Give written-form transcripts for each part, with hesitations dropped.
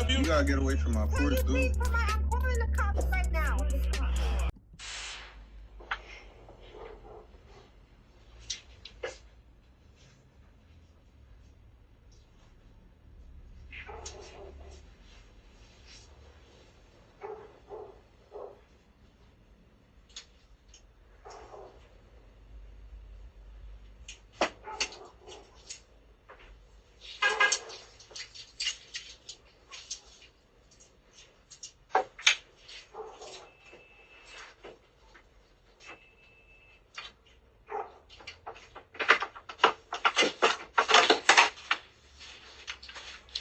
help you? You gotta get away from my porch, dude. I'm calling the cops right now.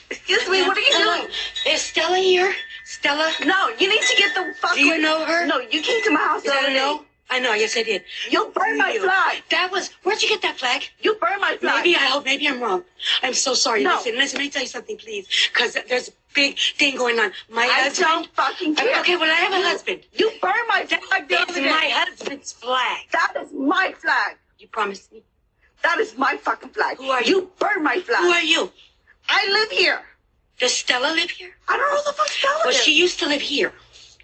Excuse me, what are you doing? Is Stella here? Stella? No, you need to get the fuck Do you know her? No, you came to my house Is that the a other day. no? I know, yes I did. You burned my flag. That was, where'd you get that flag? You burned my flag. Maybe I'm wrong. I'm so sorry. No. Listen, let me tell you something, please. Because there's a big thing going on. My I husband. don't fucking care. Okay, well, I have a husband. You burned my flag the other It's day. my husband's flag. That is my flag. You promised me. That is my fucking flag. Who are you? You burned my flag. Who are you? I live here. Does Stella live here? I don't know who the fuck Stella Well, is. she used to live here.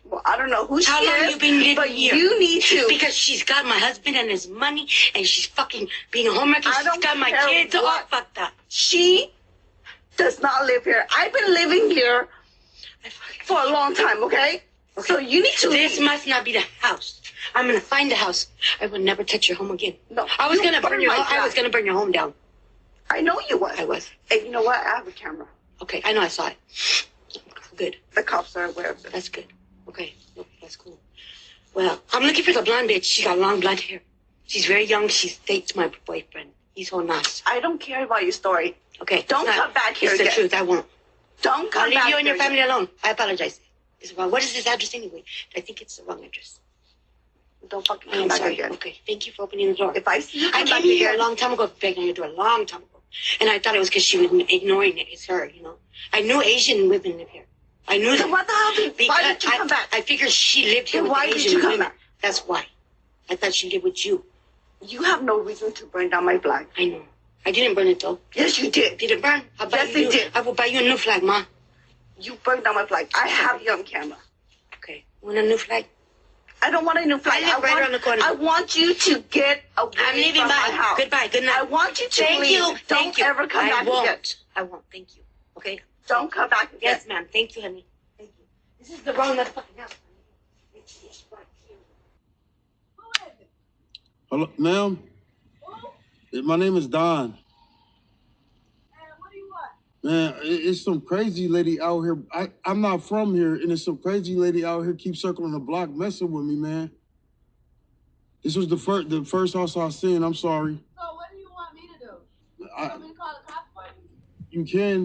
Well, I don't know who she How is. long you been living but here? You need to. Because she's got my husband and his money, and she's fucking being a homewrecker. I She's don't got my care kids all what. fucked up. She does not live here. I've been living here for a long time, okay? So you need to This leave. must not be the house. I'm gonna find the house. I will never touch your home again. No, I was you gonna burn burned your my home. I was flag. gonna burn your home down. I know you was. I was. And you know what? I have a camera. Okay, I know I saw it. Good. The cops are aware of it. That's good. Okay, that's cool. Well, I'm looking for the blonde bitch. She got long blonde hair. She's very young. She's dates my boyfriend. He's so nice. I don't care about your story. Okay. Don't come back here It's the again. truth. I won't. Don't come I'll leave back you and your here family again. alone. I apologize. What is this address anyway? I think it's the wrong address. Don't fucking I'm come back sorry. again. Okay, thank you for opening the door. If I see you I come came back here again, a long time ago, begging on your door, a long time ago. And I thought it was because she was ignoring it. It's her, you know. I knew Asian women live here. I knew then that. what the hell? Why did you I, come back? I figured she lived here Then with why the did Asian you come women. back? That's why. I thought she lived with you. You have no reason to burn down my flag. I know. I didn't burn it though. Yes, you did. Did it burn? I'll buy Yes, you. it did. I will buy you a new flag, Ma. You burned down my flag. I have you on camera. Okay. Want a new flag? I don't want a new flag. I live right around the corner. I want you to get away I'm leaving. from Bye. my house. Goodbye. Good night. I want you to Thank leave. you. Don't Thank you. ever come back I won't. again. I won't. Thank you. Okay. Don't come back again. Yes, ma'am. Thank you, honey. Thank you. This is the wrong motherfucking house. It's right here. Hello, ma'am? My name is Don. What do you want? Man, it's some crazy lady out here. I'm not from here, and it's some crazy lady out here keeps circling the block messing with me, man. This was the first house I seen. I'm sorry. So what do you want me to do? You want me to call the cops for you? You can.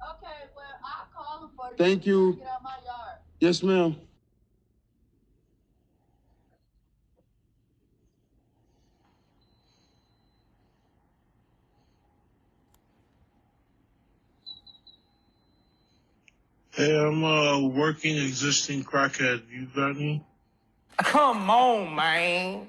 Okay, well, I'll call them for you. Thank you. Get out my yard. Yes, ma'am. Hey, I'm a working existing crackhead. You got any? Come on, man.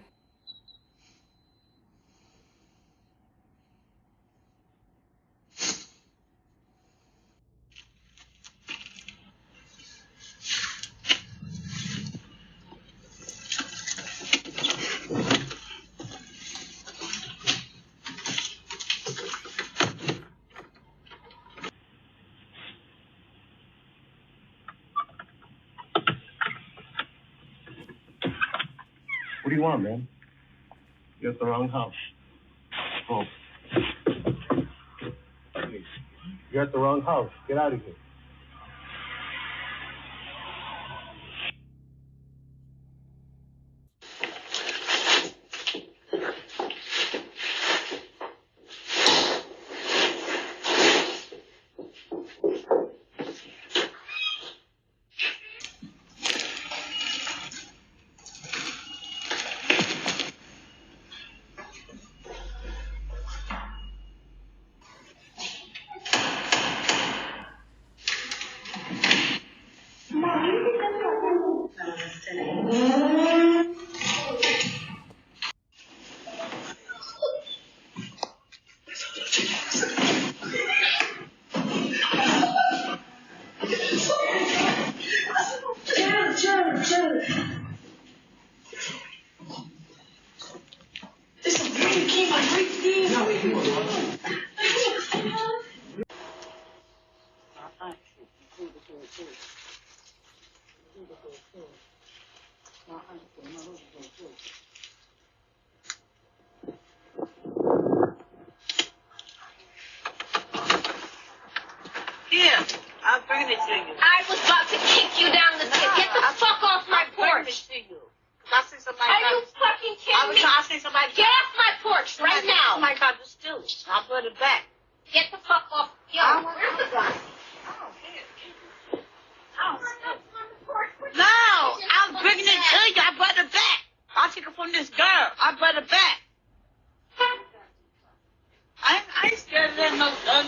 What do you want, man? You're at the wrong house. Oh. You're at the wrong house. Get out of here. Here, I'll bring it to you. I was about to kick you down the stairs. Get the fuck off my porch. Bring it to you. I see somebody. Are you fucking kidding me? I see somebody. Get off my porch right now. Somebody got to steal it. I'll put it back. Get the fuck off. Yo, where's the gun? No, I'm bringing it to you. I brought it back. I'll take it from this girl. I brought it back. I ain't scared of that no gun.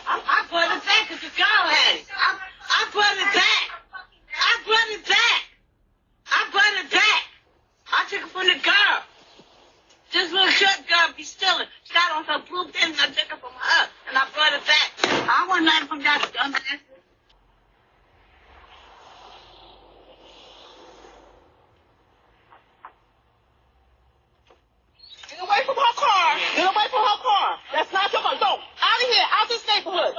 I brought it back because the girl had it. I brought it back. I brought it back. I brought it back. I took it from the girl. This little short girl be stealing. She got on her blue pin and I took it from her and I brought it back. I want nothing from that gun. Get away from her car. Get away from her car. That's not your car. Go. Out of here. Out this neighborhood.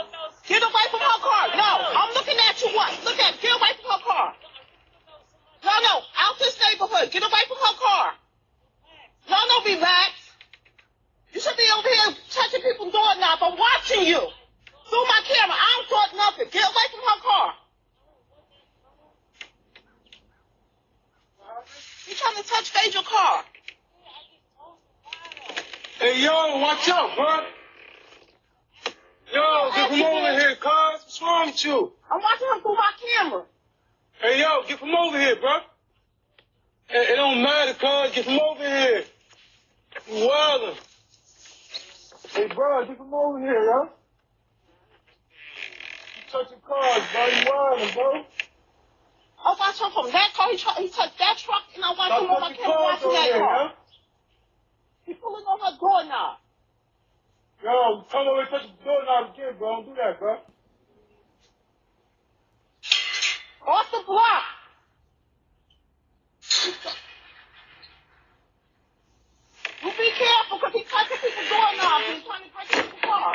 Get away from her car. No. I'm looking at you once. Look at it. Get away from her car. No. Out this neighborhood. Get away from her car. No, relax. You should be over here touching people's doorknobs. I'm watching you. Through my camera. I don't thought nothing. Get away from her car. You trying to fade your car. Hey, yo, watch out, bro. Yo, get from over here, cuz. What's wrong with you? I'm watching her through my camera. Hey, yo, get from over here, bro. It don't matter, cuz. Get from over here. You wildin'. Hey, bro, get from over here, yo. You touching cars, bro. You wildin', bro. I watched her from that car. He touched that truck, and I watched him on my camera watching that car. He's pulling on her doorknob. Yo, come over and touch the doorknob again, bro. Don't do that, bro. Off the block. You be careful, because he's touching people's doorknobs. He's trying to break people's car.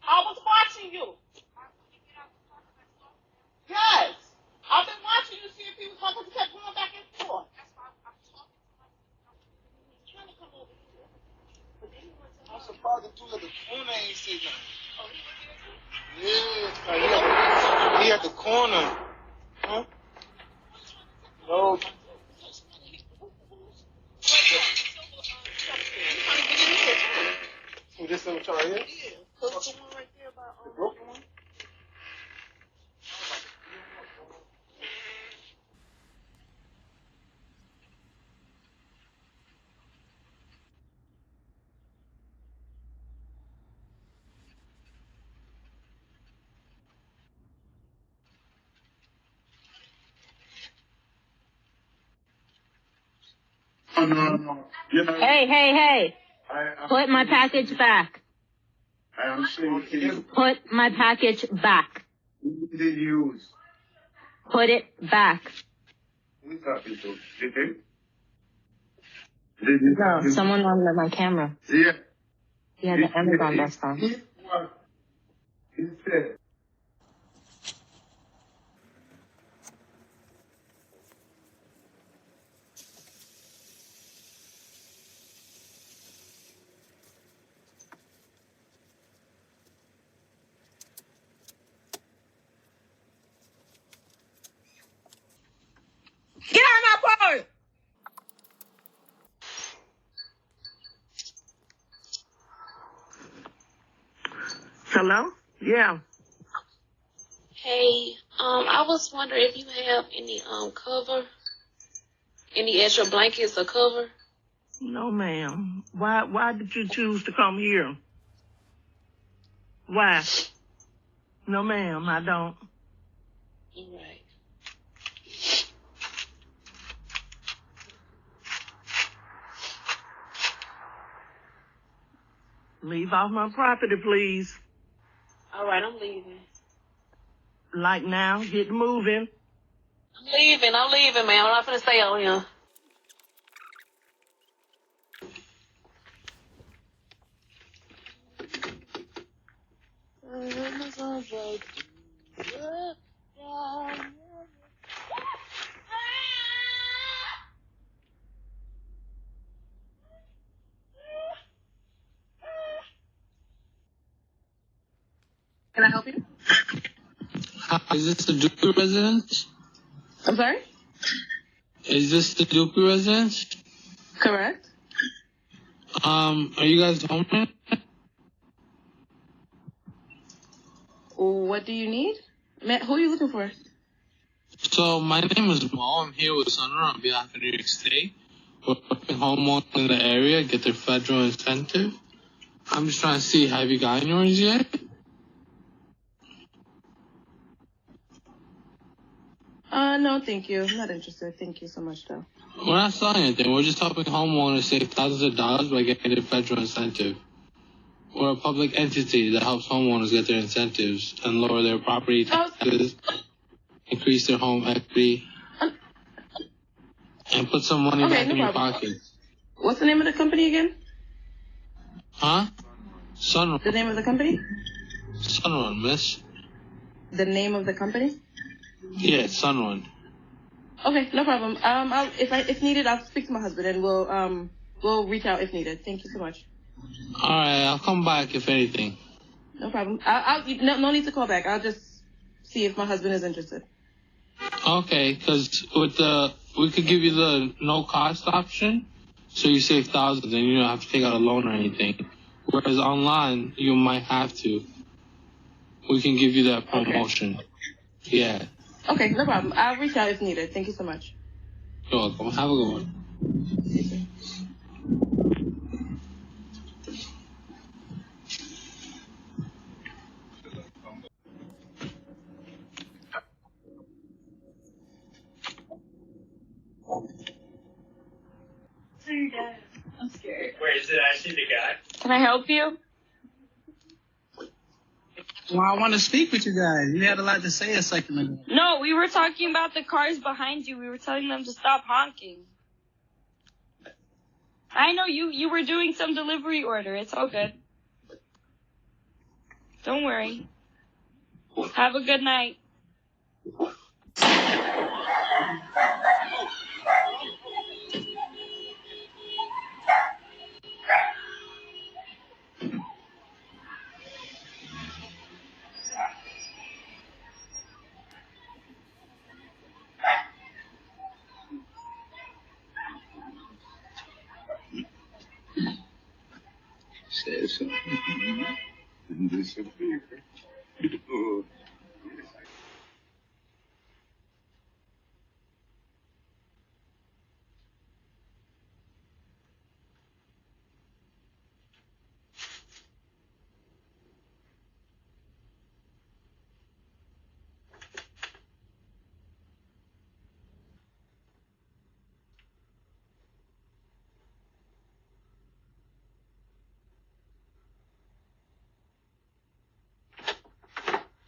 I was watching you. Yes. I've been watching you to see if he was going to keep going back and forth. I'm surprised the dude at the corner ain't say nothing. Yeah, he at the corner. Huh? No. Who this one right here? Yeah. Close the one right there by The broken one? No. You know, Hey. I Put my package back. I understand you Put my package back. did use. Put it back. Who's talking to? Did you? Did you? No, someone on my camera. Yeah. He had the Amazon vest on. He said. Get out of my car! Hello? Yeah. Hey, I was wondering if you have any cover, any extra blankets or cover. No, ma'am. Why did you choose to come here? Why? No, ma'am, I don't. All right. Leave off my property, please. All right, I'm leaving. Like now, get moving. I'm leaving, man. I'm not gonna stay out here. Can I help you? Hi, is this the Duke residence? I'm sorry? Is this the Duke residence? Correct. Are you guys home? What do you need? Who are you looking for? So, my name is Mo. I'm here with Sunra on behalf of New York State. We're helping homeowners in the area get their federal incentive. I'm just trying to see, have you gotten yours yet? No, thank you. I'm not interested. Thank you so much, though. We're not selling anything. We're just helping homeowners save thousands of dollars by getting their federal incentive. We're a public entity that helps homeowners get their incentives and lower their property taxes, increase their home equity, and put some money back in your pocket. What's the name of the company again? Huh? Sunrun. The name of the company? Sunrun, miss. The name of the company? Yeah, Sunrun. Okay, no problem. If needed, I'll speak to my husband and we'll reach out if needed. Thank you so much. All right, I'll come back if anything. No problem. No need to call back. I'll just see if my husband is interested. Okay, because we could give you the no cost option, so you save thousands and you don't have to take out a loan or anything. Whereas online, you might have to. We can give you that promotion. Okay. Yeah. Okay, no problem. I'll reach out if needed. Thank you so much. You're welcome. Have a good one. I'm scared. Wait, is it actually the guy? Can I help you? Well, I want to speak with you guys. You had a lot to say a second ago. No, we were talking about the cars behind you. We were telling them to stop honking. I know you were doing some delivery order. It's all good. Don't worry. Have a good night. Say something and disappear.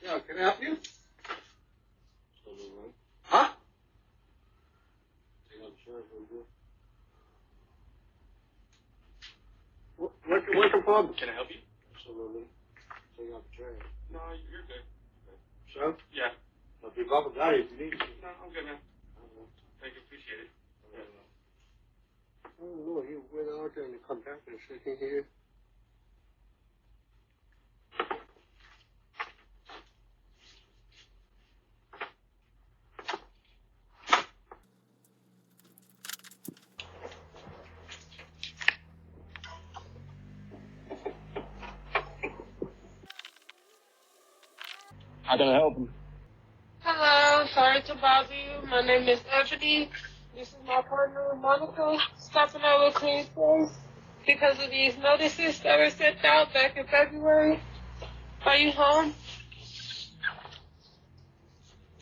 Yeah, can I help you? Huh? What's the problem? Can I help you? Absolutely. Take out the trash. No, you're good. Sure? Yeah. I'll be bubble daddy if you need to. No, I'm good now. Thank you, appreciate it. I don't know, he went out there and he come back and shaking here. How can I help you? Hello, sorry to bother you. My name is Ebony. This is my partner, Monica, stopping over Clean Space because of these notices that were sent out back in February. Are you home?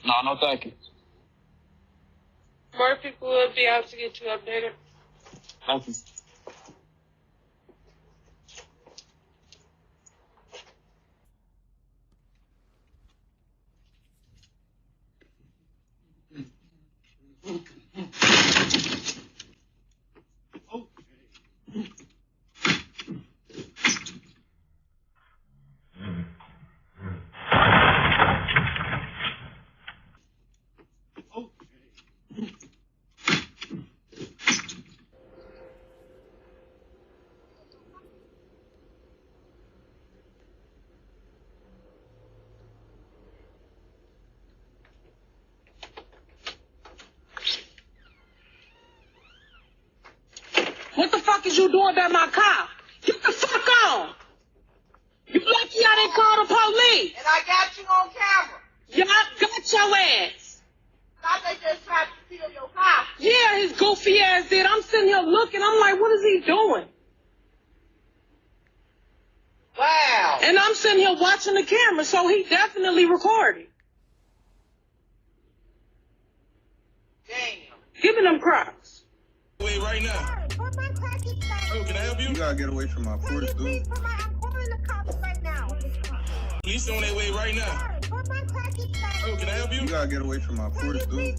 No, thank you. More people will be able to get you updated. Thank you. fuck is you doing by my car? Get the fuck on. You lucky I didn't call the police. And I got you on camera. Y'all got your ass. Thought they just tried to steal your car. Yeah, his goofy ass did. I'm sitting here looking. I'm like, what is he doing? Wow. And I'm sitting here watching the camera, so he definitely recorded. Damn. Give me them Crocs. Wait right now. Oh, can I help you? You gotta get away from my porch, dude. I'm calling the cops right now. Police on their way right now. Oh, can I help you? You gotta get away from my porch, dude.